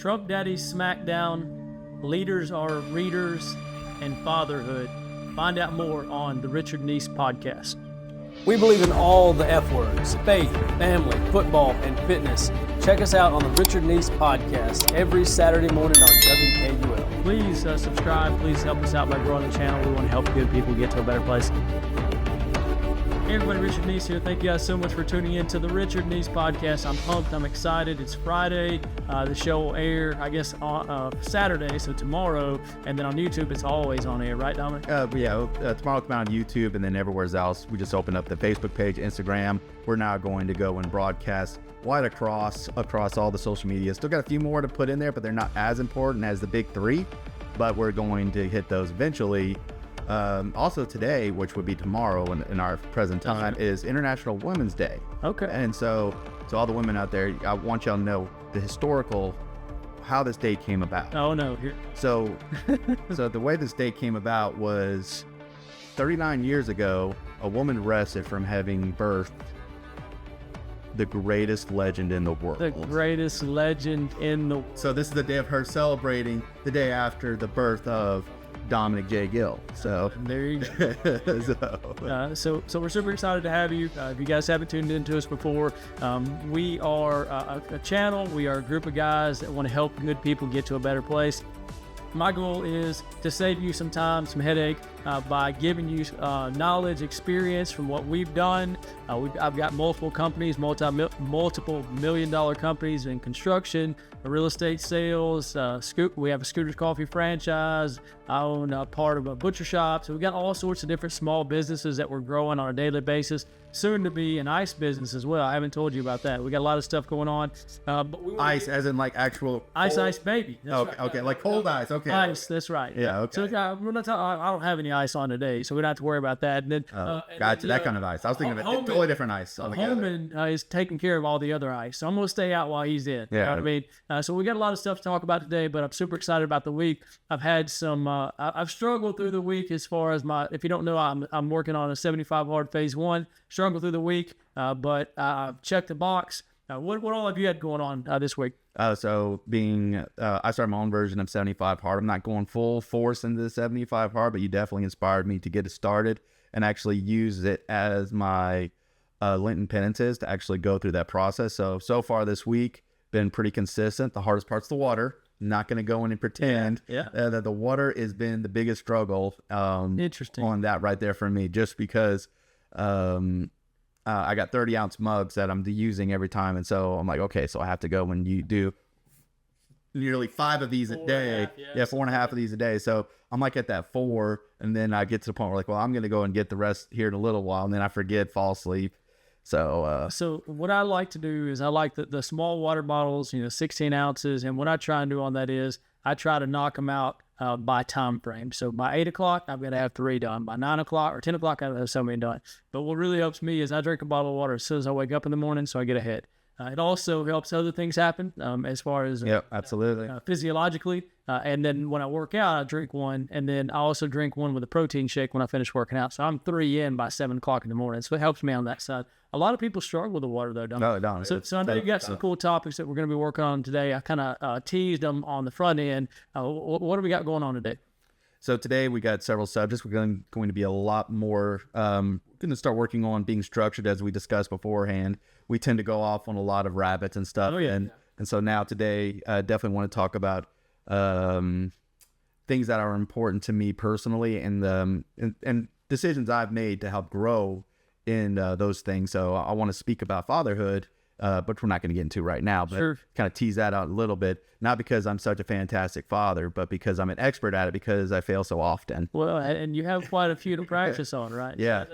Trump Daddy Smackdown, Leaders Are Readers, and Fatherhood. Find out more on the Richard Neese Podcast. We believe in all the F words: faith, family, football, and fitness. Check us out on the Richard Neese Podcast every Saturday morning on WKUL. Please subscribe. Please help us out by growing the channel. We want to help good people get to a better place. Hey everybody, Richard Neese here. Thank you guys so much for tuning in to the Richard Neese Podcast. I'm pumped. I'm excited. It's Friday. The show will air, I guess, on Saturday, so tomorrow. And then on YouTube, it's always on air, right, Dominic? Tomorrow will come out on YouTube, and then everywhere else. We just opened up the Facebook page, Instagram. We're now going to go and broadcast wide across all the social media. Still got a few more to put in there, but they're not as important as the big three. But we're going to hit those eventually. Also today, which would be tomorrow in our present time, is International Women's Day. Okay. And so to all the women out there, I want y'all to know the historical, how this day came about. Oh no. Here. So the way this day came about was 39 years ago, a woman arrested from having birthed the greatest legend in the world. The greatest legend in the world. So this is the day of her celebrating the day after the birth of Dominic J. Gill. So there you go. So we're super excited to have you. If you guys haven't tuned into us before, we are a channel. We are a group of guys that want to help good people get to a better place. My goal is to save you some time, some headache, by giving you knowledge, experience from what we've done. I've got multiple companies, multiple million-dollar companies in construction, real estate sales. We have a Scooters Coffee franchise. I own a part of a butcher shop. So we've got all sorts of different small businesses that we're growing on a daily basis. Soon to be an ice business as well. I haven't told you about that. We got a lot of stuff going on. But ice, as in like actual ice baby. That's right. Okay, like cold ice. Okay. Ice, that's right. Yeah. Okay. So we're not I don't have any ice on today, so we don't have to worry about that. And then, gotcha. That kind of ice. I was thinking of a totally different ice. Holman is taking care of all the other ice, so I'm going to stay out while he's in. Yeah. You know what I mean? So we got a lot of stuff to talk about today, but I'm super excited about the week. I've had some. I've struggled through the week as far as my. If you don't know, I'm working on a 75 hard phase 1. Struggled through the week, but I've checked the box. What all have you had going on this week? I started my own version of 75 hard. I'm not going full force into the 75 hard, but you definitely inspired me to get it started and actually use it as my Lenten penances to actually go through that process. So far this week, been pretty consistent. The hardest part's the water. Not going to go in and pretend that the water has been the biggest struggle Interesting. On that right there for me, just because I got 30-ounce mugs that I'm using every time. And so I'm like, okay, so I have to go when you do nearly 5 of these a day. 4.5 of these a day. So I'm like at that 4. And then I get to the point where like, well, I'm going to go and get the rest here in a little while. And then I forget, fall asleep. So what I like to do is I like the small water bottles, 16 ounces. And what I try and do on that is I try to knock them out by time frame. So by 8 o'clock, I've got to have 3 done. By 9 o'clock or 10 o'clock, I have so many done. But what really helps me is I drink a bottle of water as soon as I wake up in the morning, so I get ahead. It also helps other things happen as far as absolutely physiologically. And then when I work out, I drink one, and then I also drink one with a protein shake when I finish working out. So I'm 3 in by 7 o'clock in the morning. So it helps me on that side. A lot of people struggle with the water, though, don't they? No, don't. So I know you got some cool topics that we're going to be working on today. I kind of teased them on the front end. What do we got going on today? So today we got several subjects. We're going to be a lot more, going to start working on being structured as we discussed beforehand. We tend to go off on a lot of rabbits and stuff. Oh, yeah. And so now today, I definitely want to talk about things that are important to me personally and decisions I've made to help grow in those things. So I want to speak about fatherhood, but we're not going to get into right now, but Sure. kind of tease that out a little bit, not because I'm such a fantastic father, but because I'm an expert at it because I fail so often. Well, and you have quite a few to practice on, right? Yeah,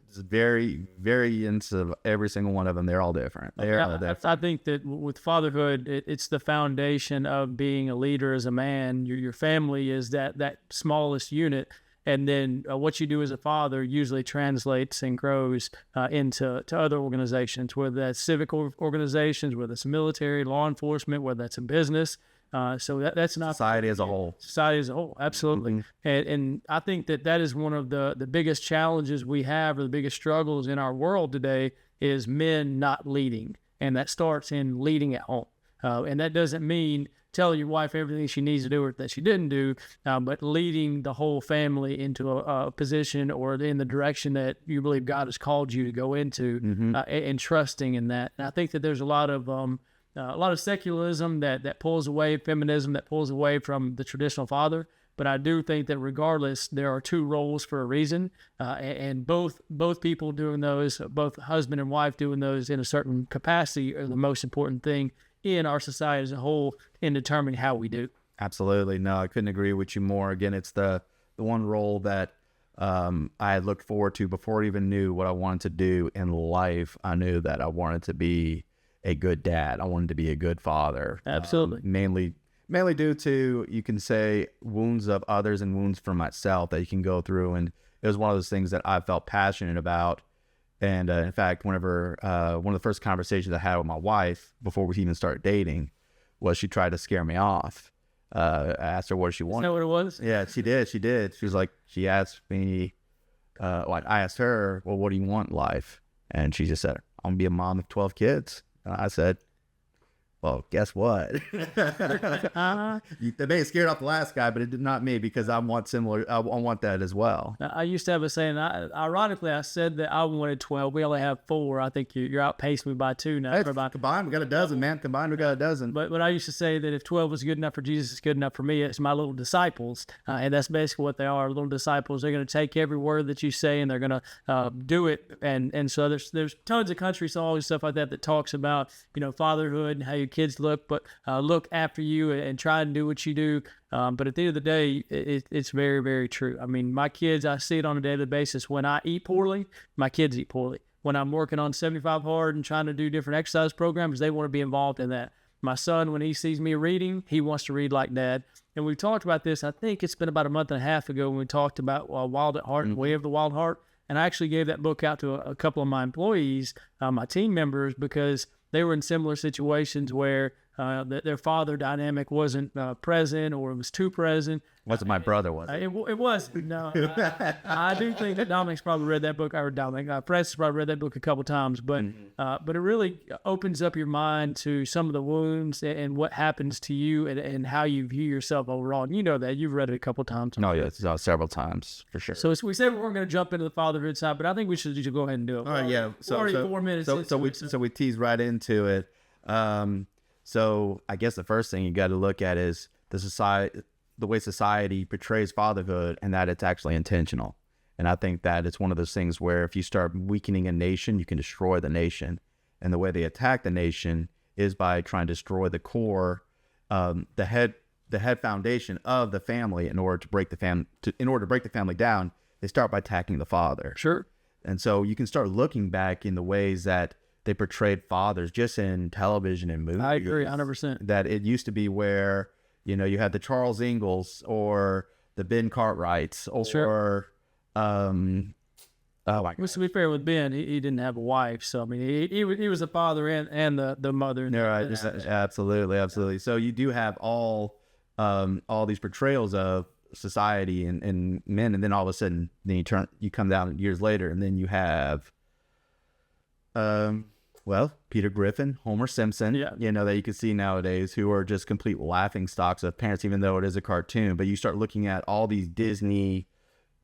it's very variants of every single one of them. They're all different. I think that with fatherhood, it's the foundation of being a leader as a man. Your family is that smallest unit. And then what you do as a father usually translates and grows into other organizations, whether that's civic organizations, whether it's military, law enforcement, whether that's a business. So that's not society as a whole. Society as a whole, absolutely. Mm-hmm. And I think that is one of the biggest challenges we have, or the biggest struggles in our world today, is men not leading. And that starts in leading at home. And that doesn't mean tell your wife everything she needs to do or that she didn't do, but leading the whole family into a position or in the direction that you believe God has called you to go into, and trusting in that. And I think that there's a lot of secularism that pulls away, feminism that pulls away from the traditional father. But I do think that regardless, there are two roles for a reason, and both people doing those, both husband and wife doing those in a certain capacity, are the most important thing in our society as a whole in determining how we do. Absolutely. No, I couldn't agree with you more. Again, it's the one role that I had looked forward to before I even knew what I wanted to do in life. I knew that I wanted to be a good dad. I wanted to be a good father. Absolutely. Mainly due to, you can say, wounds of others and wounds from myself that you can go through. And it was one of those things that I felt passionate about. And in fact, whenever one of the first conversations I had with my wife before we even started dating was she tried to scare me off. I asked her what she wanted. Is that what it was? Yeah, she did. She was like, she asked me, I asked her, well, what do you want in life? And she just said, I'm going to be a mom of 12 kids. And I said, well, guess what? They may have scared off the last guy, but it did not me, because I want that as well. I used to have a saying, ironically, I said that I wanted 12. We only have 4. I think you're outpacing me by 2 now. Hey, combined, we got a dozen, man. Combined, we got a dozen. But I used to say that if 12 was good enough for Jesus, it's good enough for me. It's my little disciples. And that's basically what they are, little disciples. They're going to take every word that you say and they're going to do it. And so there's tons of country songs and stuff like that talks about, fatherhood and how you kids look, but look after you and try and do what you do. But at the end of the day, it's very, very true. I mean, my kids, I see it on a daily basis. When I eat poorly, my kids eat poorly. When I'm working on 75 hard and trying to do different exercise programs, they want to be involved in that. My son, when he sees me reading, he wants to read like dad. And we talked about this, I think it's been about a month and a half ago when we talked about Wild at Heart and Way of the Wild Heart. And I actually gave that book out to a couple of my employees, my team members, because they were in similar situations where their father dynamic wasn't present, or it was too present. Wasn't my brother, was it? It was. No, I do think that Dominic's probably read that book, or Dominic, Francis probably read that book a couple times, but it really opens up your mind to some of the wounds and what happens to you and how you view yourself overall. And you know that. You've read it a couple times. No, yes, several times, for sure. So we said we weren't going to jump into the fatherhood side, but I think we should just go ahead and do it. All right, yeah. So 4 minutes. So we tease right into it. So I guess the first thing you got to look at is the way society portrays fatherhood, and that it's actually intentional. And I think that it's one of those things where if you start weakening a nation, you can destroy the nation. And the way they attack the nation is by trying to destroy the core, the head foundation of the family. In order to break the family down, they start by attacking the father. Sure. And so you can start looking back in the ways that they portrayed fathers just in television and movies. I agree 100%. That it used to be where, you had the Charles Ingalls or the Ben Cartwrights or, sure. Oh my God. Well, to be fair with Ben, he didn't have a wife. So, I mean, he was the father and the mother. Yeah, right. Absolutely. So you do have all these portrayals of society and men, and then all of a sudden, then you come down years later, and then you have, Peter Griffin, Homer Simpson, that you can see nowadays, who are just complete laughing stocks of parents, even though it is a cartoon. But you start looking at all these Disney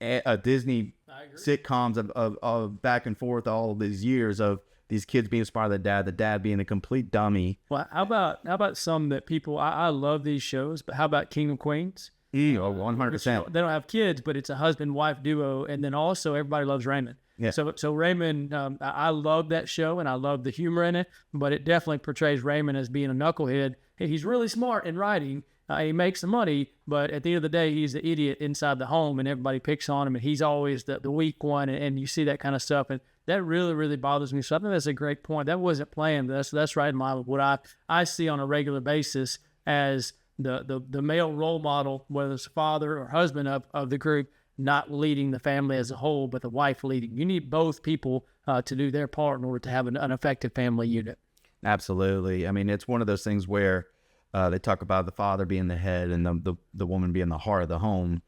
sitcoms of back and forth all of these years of these kids being inspired by the dad being a complete dummy. Well, how about some that people, I love these shows, but how about King of Queens? 100%. They don't have kids, but it's a husband-wife duo. And then also everybody loves Raymond. Yeah. So Raymond, I love that show and I love the humor in it, but it definitely portrays Raymond as being a knucklehead. He's really smart in writing. He makes the money, but at the end of the day, he's the idiot inside the home and everybody picks on him and he's always the weak one. And you see that kind of stuff. And that really, really bothers me. So I think that's a great point. That wasn't planned. That's right in line with what I see on a regular basis as the male role model, whether it's father or husband of the group, not leading the family as a whole, but the wife leading. You need both people to do their part in order to have an effective family unit. Absolutely. I mean, it's one of those things where they talk about the father being the head and the woman being the heart of the home,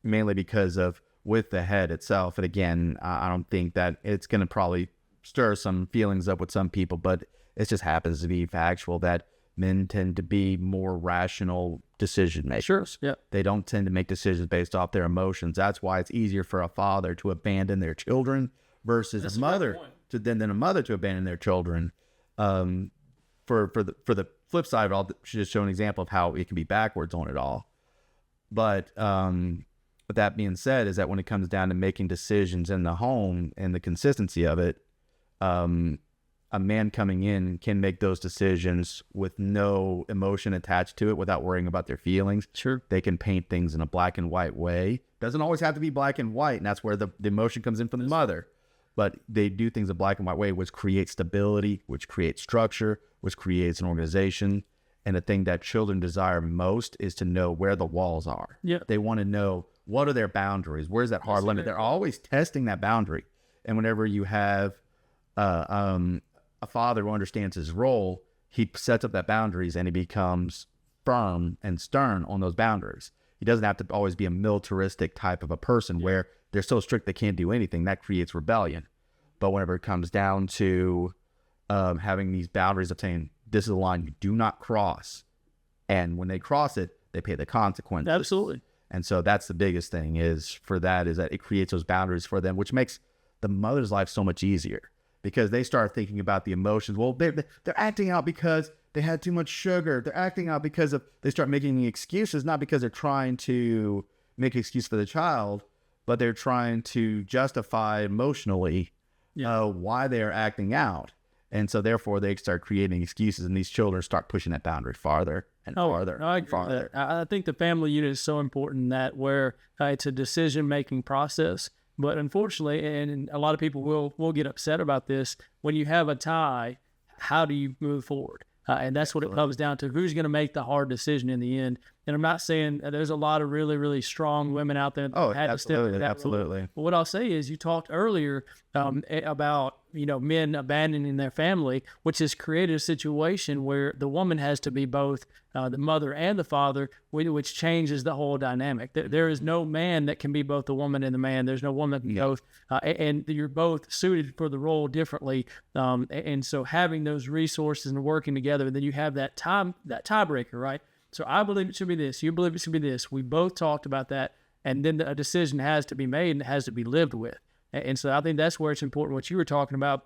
mainly because of with the head itself. And again, I don't think that it's going to probably stir some feelings up with some people, but it just happens to be factual that Men tend to be more rational decision makers. Sure. Yeah. They don't tend to make decisions based off their emotions. That's why it's easier for a father to abandon their children versus a mother than a mother to abandon their children. For the flip side, I'll just show an example of how it can be backwards on it all. But with that being said, is that when it comes down to making decisions in the home and the consistency of it, a man coming in can make those decisions with no emotion attached to it without worrying about their feelings. Sure. They can paint things in a black and white way. Doesn't always have to be black and white, and that's where the emotion comes in from the mother. But they do things a black and white way, which creates stability, which creates structure, which creates an organization. And the thing that children desire most is to know where the walls are. Yeah. They want to know, what are their boundaries? Where's that hard limit? They're always testing that boundary. And whenever you have a father who understands his role, he sets up that boundaries and he becomes firm and stern on those boundaries. He doesn't have to always be a militaristic type of a person where they're so strict they can't do anything. That creates rebellion. But whenever it comes down to having these boundaries of saying, this is a line you do not cross, and when they cross it, they pay the consequences. Absolutely. And so that's the biggest thing is that it creates those boundaries for them, which makes the mother's life so much easier because they start thinking about the emotions. Well, they're acting out because they had too much sugar. They're acting out because they start making excuses, not because they're trying to make an excuse for the child, but they're trying to justify emotionally why they're acting out. And so therefore they start creating excuses, and these children start pushing that boundary farther and farther. I agree with that. I think the family unit is so important in that where it's a decision-making process. But unfortunately, and a lot of people will get upset about this, when you have a tie, how do you move forward? And that's what it comes down to. Who's going to make the hard decision in the end? And I'm not saying there's a lot of really, really strong women out there that had to step in that absolutely. role. But what I'll say is, you talked earlier about men abandoning their family, which has created a situation where the woman has to be both the mother and the father, which changes the whole dynamic. There is no man that can be both the woman and the man. There's no woman that can both, and you're both suited for the role differently. And so having those resources and working together, then you have that tiebreaker, right? So I believe it should be this. You believe it should be this. We both talked about that, and then a decision has to be made and it has to be lived with. And so I think that's where it's important. What you were talking about,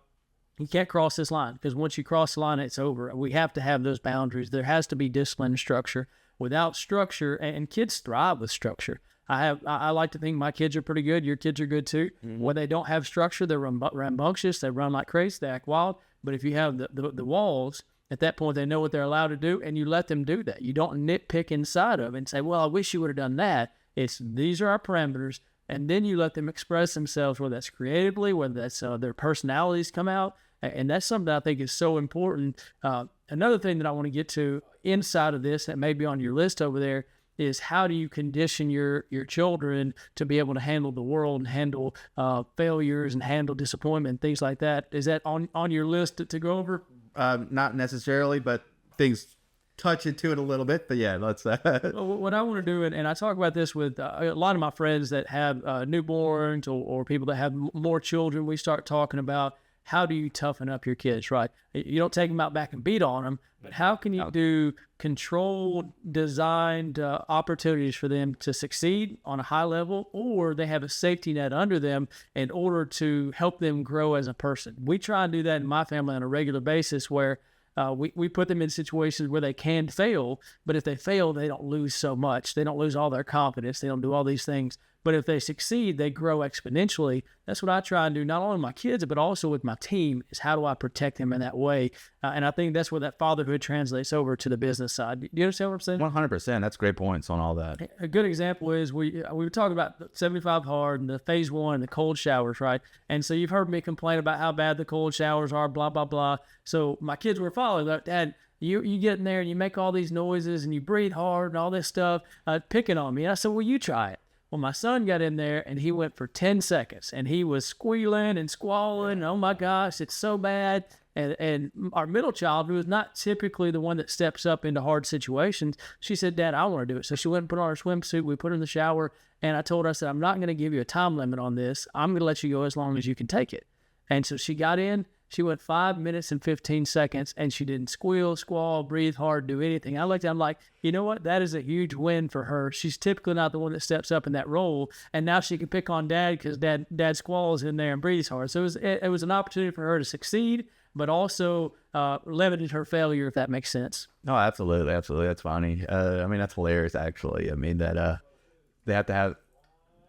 you can't cross this line, because once you cross the line, it's over. We have to have those boundaries. There has to be discipline and structure. Without structure, and kids thrive with structure. I like to think my kids are pretty good. Your kids are good too. Mm-hmm. When they don't have structure, they're rambunctious. They run like crazy. They act wild. But if you have the walls, at that point, they know what they're allowed to do, and you let them do that. You don't nitpick inside of it and say, well, I wish you would have done that. These are our parameters, and then you let them express themselves, whether that's creatively, whether that's their personalities come out, and that's something I think is so important. Another thing that I want to get to inside of this that may be on your list over there is, how do you condition your children to be able to handle the world and handle failures and handle disappointment, things like that? Is that on your list to go over? Not necessarily, but things touch into it a little bit. But yeah, let's. What I want to do, and I talk about this with a lot of my friends that have newborns or people that have more children, we start talking about, how do you toughen up your kids, right? You don't take them out back and beat on them, but how can you do controlled, designed opportunities for them to succeed on a high level, or they have a safety net under them in order to help them grow as a person? We try and do that in my family on a regular basis, where we put them in situations where they can fail, but if they fail, they don't lose so much. They don't lose all their confidence. They don't do all these things. But if they succeed, they grow exponentially. That's what I try and do, not only with my kids, but also with my team, is how do I protect them in that way? And I think that's where that fatherhood translates over to the business side. Do you understand what I'm saying? 100%. That's great points on all that. A good example is we were talking about 75 hard and the phase one and the cold showers, right? And so you've heard me complain about how bad the cold showers are, blah, blah, blah. So my kids were following that. Dad, you get in there and you make all these noises and you breathe hard and all this stuff, picking on me. And I said, well, you try it. Well, my son got in there and he went for 10 seconds and he was squealing and squalling. And, oh my gosh, it's so bad. And our middle child, who is not typically the one that steps up into hard situations, she said, Dad, I want to do it. So she went and put on her swimsuit. We put her in the shower. And I told her, I said, I'm not going to give you a time limit on this. I'm going to let you go as long as you can take it. And so she got in. She went 5 minutes and 15 seconds, and she didn't squeal, squall, breathe hard, do anything. I looked at it, I'm like, you know what? That is a huge win for her. She's typically not the one that steps up in that role, and now she can pick on dad because dad squalls in there and breathes hard. So it was an opportunity for her to succeed, but also limited her failure, if that makes sense. No, absolutely. That's funny. I mean, that's hilarious, actually. I mean, that they have to have,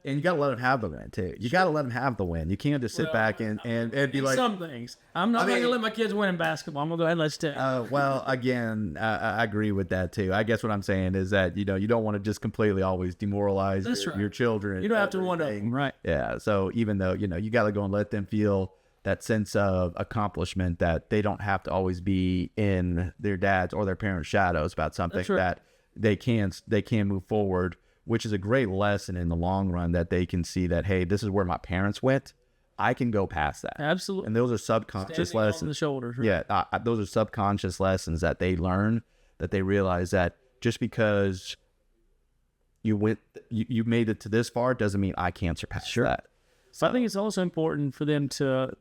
and you got to let them have the win, too. You got to let them have the win. You can't just sit back and be like... Some things. I'm not going to let my kids win in basketball. I'm going to go ahead and let's take. Well, again, I agree with that, too. I guess what I'm saying is that, you don't want to just completely always demoralize your children. You don't have to one up them, right? Yeah, so even though, you got to go and let them feel that sense of accomplishment, that they don't have to always be in their dad's or their parents' shadows about something, that they can move forward, which is a great lesson in the long run, that they can see that, hey, this is where my parents went. I can go past that. Absolutely. And those are subconscious lessons. On the shoulders. Right? Yeah, those are subconscious lessons that they learn, that they realize that just because you made it to this far doesn't mean I can't surpass that. So I think it's also important for them to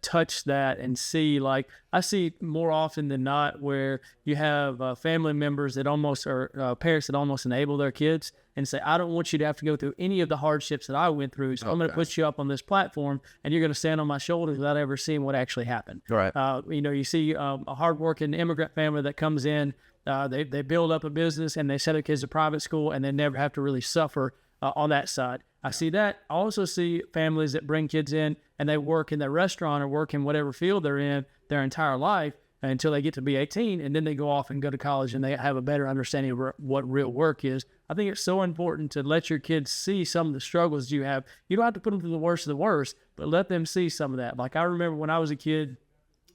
touch that and see, like I see more often than not where you have family members that almost are parents that almost enable their kids and say, I don't want you to have to go through any of the hardships that I went through. So I'm going to put you up on this platform and you're going to stand on my shoulders without ever seeing what actually happened. Right. You see a hardworking immigrant family that comes in, they build up a business and they send their kids to private school and they never have to really suffer on that side. I see that. I also see families that bring kids in and they work in their restaurant or work in whatever field they're in their entire life until they get to be 18, and then they go off and go to college and they have a better understanding of what real work is. I think it's so important to let your kids see some of the struggles you have. You don't have to put them through the worst of the worst, but let them see some of that. Like I remember when I was a kid,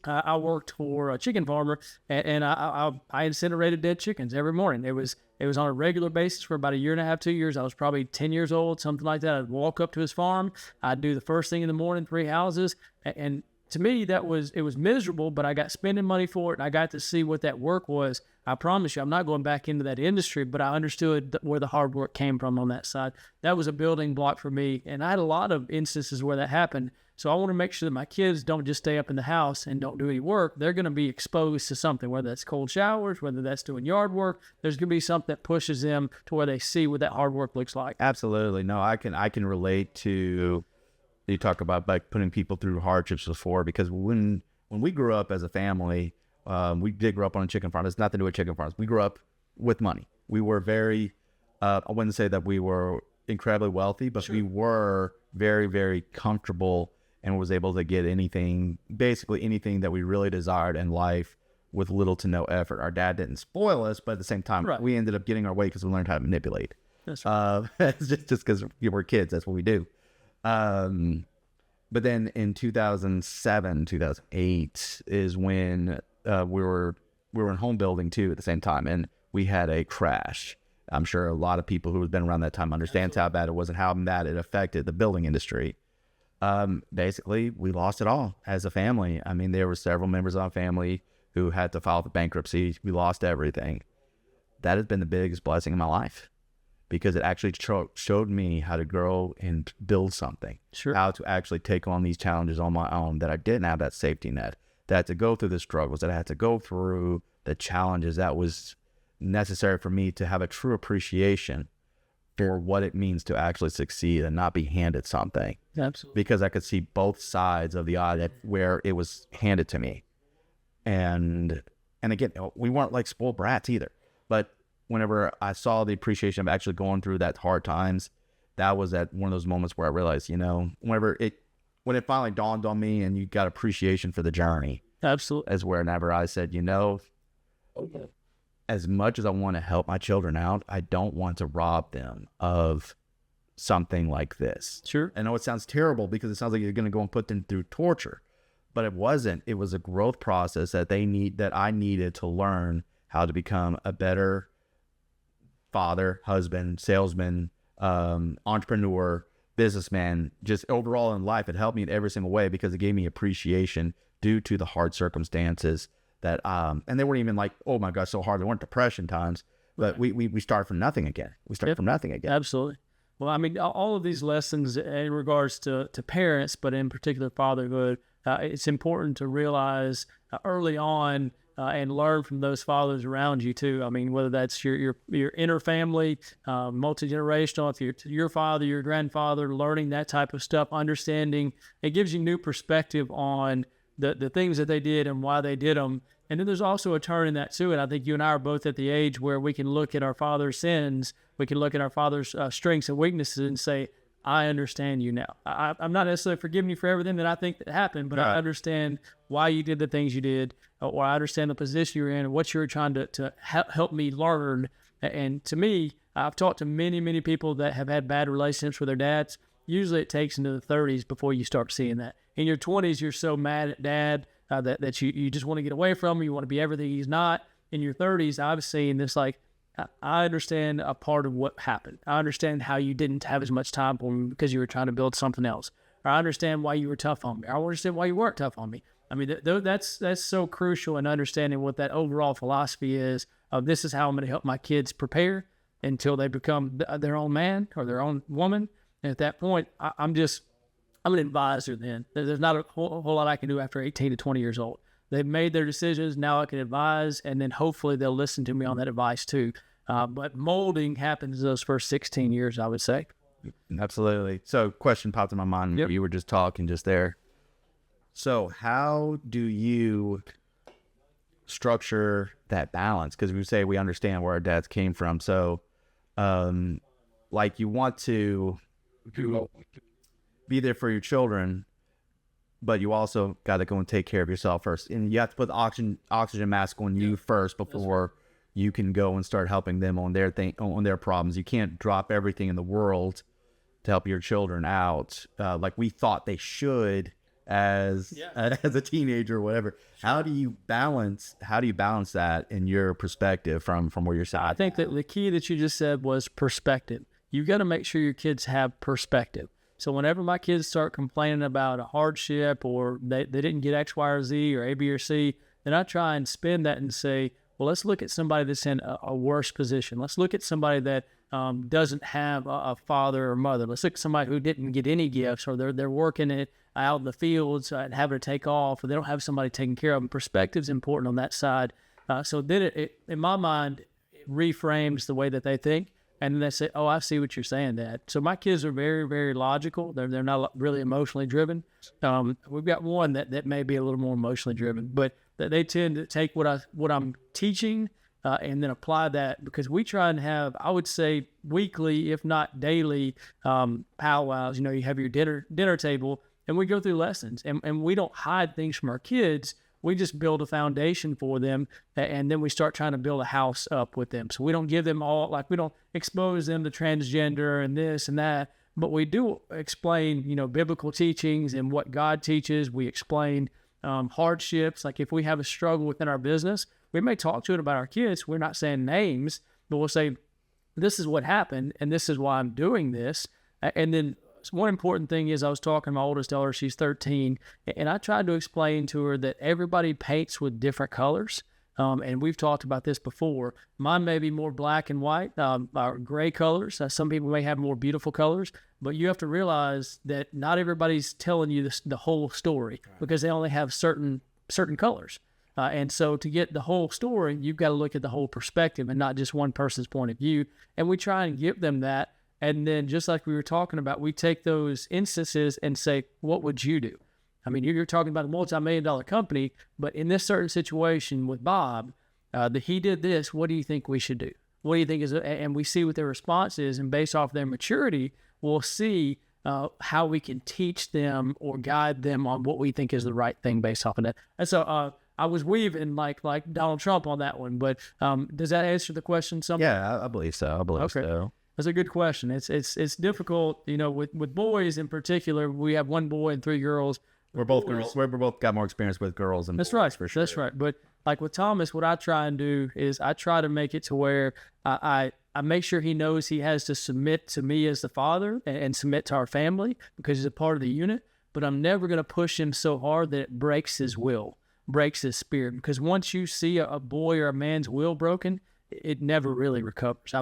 I worked for a chicken farmer, and I incinerated dead chickens every morning. It was on a regular basis for about a year and a half, 2 years. I was probably 10 years old, something like that. I'd walk up to his farm. I'd do the first thing in the morning, 3 houses. And to me, it was miserable, but I got spending money for it, and I got to see what that work was. I promise you, I'm not going back into that industry, but I understood where the hard work came from on that side. That was a building block for me, and I had a lot of instances where that happened. So I want to make sure that my kids don't just stay up in the house and don't do any work. They're going to be exposed to something, whether that's cold showers, whether that's doing yard work. There's going to be something that pushes them to where they see what that hard work looks like. Absolutely. No, I can relate to, you talk about like putting people through hardships before, because when we grew up as a family, we did grow up on a chicken farm. It's nothing to do with chicken farms. We grew up with money. We were very, I wouldn't say that we were incredibly wealthy, but we were very, very comfortable and was able to get basically anything that we really desired in life with little to no effort. Our dad didn't spoil us, but at the same time, we ended up getting our way because we learned how to manipulate. That's right. just because we were kids, that's what we do. But then in 2007, 2008 is when we were in home building too at the same time, and we had a crash. I'm sure a lot of people who have been around that time understands how bad it was and how bad it affected the building industry. Basically, we lost it all as a family. I mean, there were several members of our family who had to file for bankruptcy. We lost everything. That has been the biggest blessing in my life, because it actually showed me how to grow and build something. Sure. How to actually take on these challenges on my own, that I didn't have that safety net, that I had to go through the struggles, that I had to go through the challenges that was necessary for me to have a true appreciation for what it means to actually succeed and not be handed something. Absolutely. Because I could see both sides of the audit where it was handed to me. And again, we weren't like spoiled brats either. But whenever I saw the appreciation of actually going through that hard times, that was at one of those moments where I realized, when it finally dawned on me and you got appreciation for the journey. Absolutely. As whenever I said, as much as I want to help my children out, I don't want to rob them of something like this. Sure. I know it sounds terrible because it sounds like you're going to go and put them through torture, but it wasn't. It was a growth process that I needed to learn how to become a better father, husband, salesman, entrepreneur, businessman, just overall in life. It helped me in every single way because it gave me appreciation due to the hard circumstances that, and they weren't even like, oh my gosh, so hard. They weren't depression times, but we started from nothing again. We started from nothing again. Absolutely. Well, I mean, all of these lessons in regards to parents, but in particular fatherhood, it's important to realize early on and learn from those fathers around you too. I mean, whether that's your inner family, multi-generational, if you're your father, your grandfather, learning that type of stuff, understanding, it gives you new perspective on the things that they did and why they did them. And then there's also a turn in that too. And I think you and I are both at the age where we can look at our father's sins, we can look at our father's strengths and weaknesses and say, I understand you now. I'm not necessarily forgiving you for everything that I think that happened, but I understand why you did the things you did, or I understand the position you're in and what you're trying to help me learn. And to me, I've talked to many, many people that have had bad relationships with their dads. Usually it takes into the 30s before you start seeing that. In your 20s, you're so mad at dad that you just want to get away from him. You want to be everything he's not. In your 30s, I've seen this, like, I understand a part of what happened. I understand how you didn't have as much time for me because you were trying to build something else. Or I understand why you were tough on me. I understand why you weren't tough on me. I mean, that's so crucial in understanding what that overall philosophy is of this is how I'm going to help my kids prepare until they become their own man or their own woman. And at that point, I'm an advisor then. There's not a whole lot I can do after 18 to 20 years old. They've made their decisions. Now I can advise, and then hopefully they'll listen to me on that advice too. But molding happens those first 16 years, I would say. Absolutely. So question popped in my mind. Yep. You were just talking just there. So how do you structure that balance? Because we say we understand where our dads came from. So like you want to be there for your children, but you also got to go and take care of yourself first. And you have to put the oxygen mask on you first before you can go and start helping them on their problems. You can't drop everything in the world to help your children out like we thought they should as a teenager or whatever. How do you balance that in your perspective from where you're sitting? I think that the key that you just said was perspective. You got to make sure your kids have perspective. So whenever my kids start complaining about a hardship or they didn't get X, Y, or Z or A, B, or C, then I try and spin that and say, well, let's look at somebody that's in a worse position. Let's look at somebody that doesn't have a father or mother. Let's look at somebody who didn't get any gifts, or they're working it out in the fields and having to take off, or they don't have somebody taking care of them. Perspective's important on that side. So then it, in my mind, it reframes the way that they think. And then they say, oh, I see what you're saying, Dad. So my kids are very, very logical. They're not really emotionally driven. We've got one that may be a little more emotionally driven, but they tend to take what I'm teaching and then apply that, because we try and have, I would say, weekly, if not daily, powwows. You have your dinner table, and we go through lessons, and we don't hide things from our kids. We just build a foundation for them, and then we start trying to build a house up with them. So we don't give them all, like, we don't expose them to transgender and this and that, but we do explain, biblical teachings and what God teaches. We explain hardships. Like if we have a struggle within our business, we may talk to it about our kids. We're not saying names, but we'll say, this is what happened, and this is why I'm doing this. And then one important thing is I was talking to my oldest daughter, she's 13, and I tried to explain to her that everybody paints with different colors. And we've talked about this before. Mine may be more black and white, or gray colors. Some people may have more beautiful colors, but you have to realize that not everybody's telling you the whole story, because they only have certain colors. And so to get the whole story, you've got to look at the whole perspective and not just one person's point of view. And we try and give them that. And then just like we were talking about, we take those instances and say, what would you do? I mean, you're talking about a multi-million-dollar company, but in this certain situation with Bob, he did this. What do you think we should do? What do you think is, and we see what their response is, and based off their maturity, we'll see how we can teach them or guide them on what we think is the right thing based off of that. And so I was weaving like Donald Trump on that one, but does that answer the question? Yeah, I believe so. So. That's a good question. It's difficult, with boys in particular. We have one boy and 3 girls. We're both girls. We're both got more experience with girls and boys, right, for sure. That's right. But like with Thomas, what I try and do is I try to make it to where I make sure he knows he has to submit to me as the father and submit to our family, because he's a part of the unit. But I'm never going to push him so hard that it breaks his will, breaks his spirit. Because once you see a boy or a man's will broken, it never really recovers.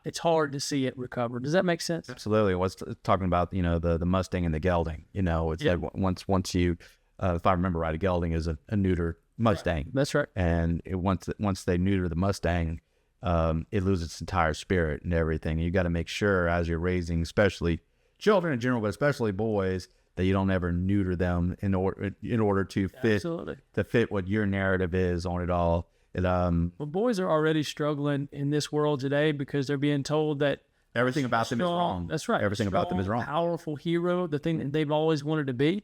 It's hard to see it recover. Does that make sense? Absolutely. I was talking about, the Mustang and the gelding. It's that once you if I remember right, a gelding is a neuter Mustang. That's right. And once they neuter the Mustang, it loses its entire spirit and everything. And you got to make sure as you're raising, especially children in general, but especially boys, that you don't ever neuter them in order to fit what your narrative is on it all. Well, boys are already struggling in this world today because they're being told that everything about them is wrong. That's right. Everything about them is wrong. Powerful hero, the thing that they've always wanted to be.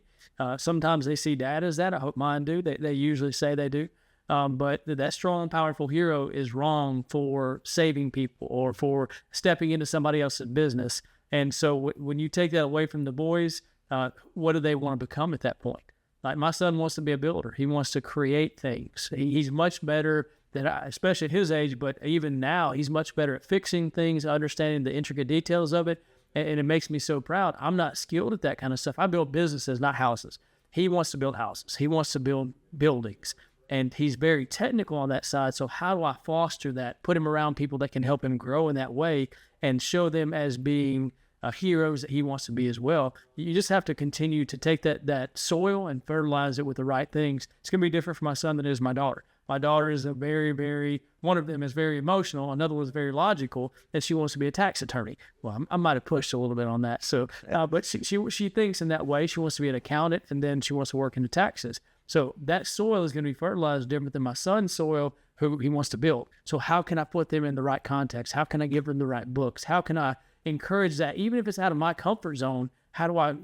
Sometimes they see dad as that. I hope mine do. They usually say they do. But that strong, powerful hero is wrong for saving people or for stepping into somebody else's business. And so when you take that away from the boys, what do they want to become at that point? Like my son wants to be a builder. He wants to create things. He's much better than especially at his age, but even now, he's much better at fixing things, understanding the intricate details of it. And it makes me so proud. I'm not skilled at that kind of stuff. I build businesses, not houses. He wants to build houses. He wants to build buildings. And he's very technical on that side. So how do I foster that, put him around people that can help him grow in that way and show them as being heroes that he wants to be as well? You just have to continue to take that soil and fertilize it with the right things. It's going to be different for my son than it is my daughter. My daughter is one of them is very emotional. Another one is very logical, and she wants to be a tax attorney. Well, I might have pushed a little bit on that. So, but she thinks in that way. She wants to be an accountant, and then she wants to work in the taxes. So that soil is going to be fertilized different than my son's soil, who he wants to build. So how can I put them in the right context? How can I give them the right books? How can I encourage that? Even if it's out of my comfort zone, how do I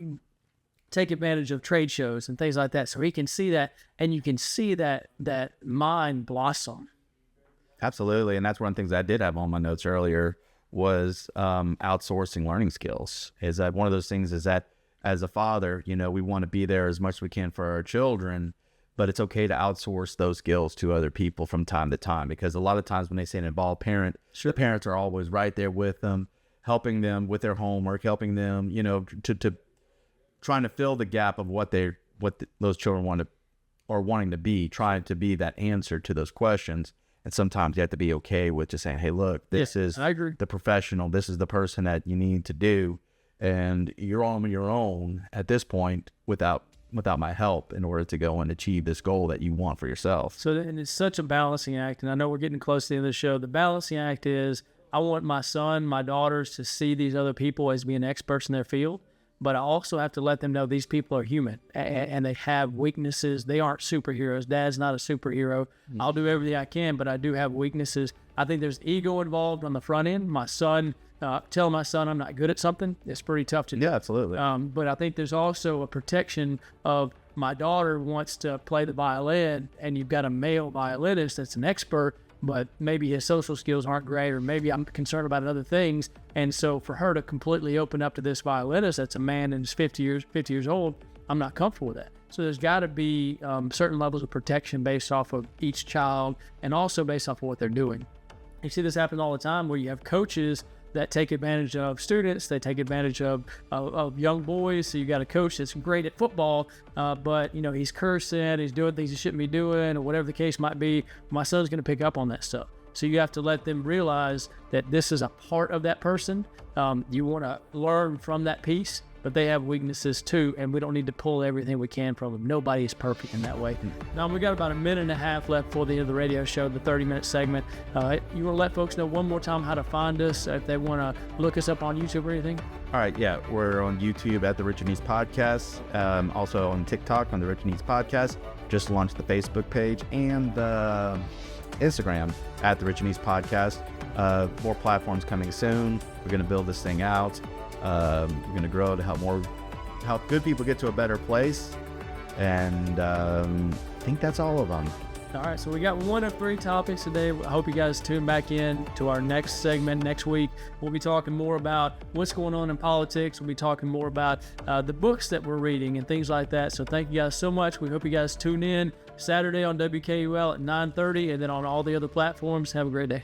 take advantage of trade shows and things like that so he can see that, and you can see that mind blossom? Absolutely. And that's one of the things I did have on my notes earlier was outsourcing learning skills. Is that one of those things is that as a father, we want to be there as much as we can for our children, but it's okay to outsource those skills to other people from time to time, because a lot of times when they say an involved parent, the parents are always right there with them, helping them with their homework, helping them, to trying to fill the gap of what those children wanting to be, trying to be that answer to those questions. And sometimes you have to be okay with just saying, hey, look, this is the professional. This is the person that you need to do. And you're on your own at this point without my help in order to go and achieve this goal that you want for yourself. So, and it's such a balancing act. And I know we're getting close to the end of the show. The balancing act is I want my son, my daughters to see these other people as being experts in their field. But I also have to let them know these people are human and they have weaknesses. They aren't superheroes. Dad's not a superhero. I'll do everything I can, but I do have weaknesses. I think there's ego involved on the front end. My son, tell my son I'm not good at something, it's pretty tough to do. Yeah, absolutely. But I think there's also a protection of my daughter wants to play the violin, and you've got a male violinist that's an expert, but maybe his social skills aren't great, or maybe I'm concerned about other things. And so for her to completely open up to this violinist that's a man and is 50 years old, I'm not comfortable with that. So there's got to be certain levels of protection based off of each child and also based off of what they're doing. You see this happen all the time where you have coaches that take advantage of students, they take advantage of young boys. So you got a coach that's great at football, but he's cursing, he's doing things he shouldn't be doing, or whatever the case might be. My son's going to pick up on that stuff. So you have to let them realize that this is a part of that person. You want to learn from that piece, but they have weaknesses too, and we don't need to pull everything we can from them. Nobody is perfect in that way. Now, we got about a minute and a half left before the end of the radio show, the 30-minute segment. You want to let folks know one more time how to find us, if they want to look us up on YouTube or anything? All right, yeah, we're on YouTube at the Richard Neese Podcast, also on TikTok on the Richard Neese Podcast. Just launched the Facebook page and the Instagram at the Richard Neese Podcast. More platforms coming soon. We're going to build this thing out. We're going to grow to help good people get to a better place. And I think that's all of them. All right, so we got one of 3 topics today. I hope you guys tune back in to our next segment next week. We'll be talking more about what's going on in politics. We'll be talking more about the books that we're reading and things like that. So thank you guys so much. We hope you guys tune in Saturday on WKUL at 9:30 and then on all the other platforms. Have a great day.